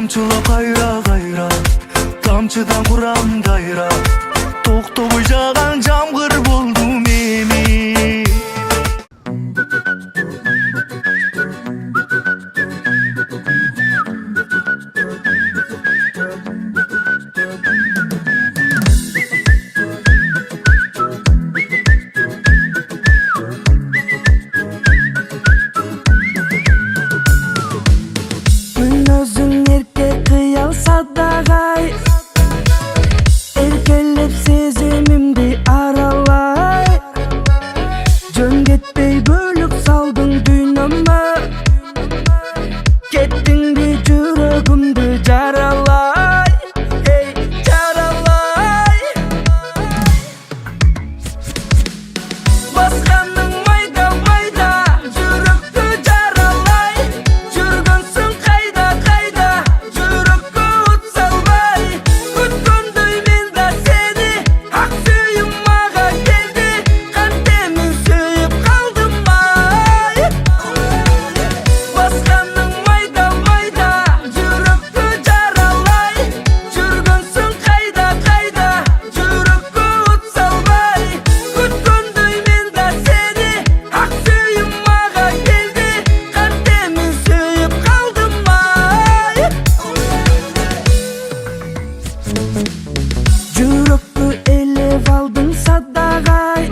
тамчылап кайра кайра, тамчыдан курам дайра, токтобой жаган жамгыр болдум эми. Өзүң эрке кыял садагай, эркелеп сезимимди аралай, жөн кетпей бөлүк салдың дүйнөмө, кеттиңби жүрөгүмдү жаралай, жаралай. Басканың майда майда жүрөктү жаралай, жүргөнсүң кайда кайда жүрөккө от салбай, күткөндөй мен да сени, ак сүйүм мага келди, кантемин сүйүп калдым ай. Басканың майда майда жүрөктү жаралай, жүргөнсүң кайда кайда жүрөккө от салбай, күткөндөй мен да сени, ак сүйүм мага келди, кантемин сүйүп калдым ай. Жүрөктү элеп алдың садагай,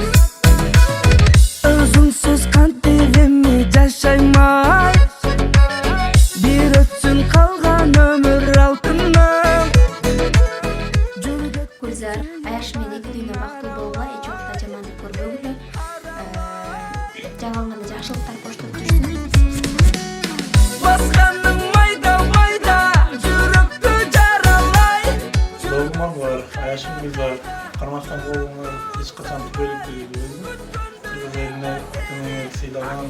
өзүңсүз кантип эми жашайм ай. Бир өтсүн калган өмүр алтыным. Гүлзар, аяш менеки дүйнө бактылуу болгула, эч убакта жамандык көрбөгүлө. Жалаң гана жакшылыктар коштоп жүрсүн. Басканың майда майда жүрөктү жаралай. Doğumam var, ayaşımız var. Karmaktan oğlumlar hiç kaçan bölük değil. Kırgız eline atını silahan.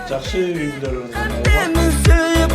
Jakşı üyüler önünde. Kantемин сүйүп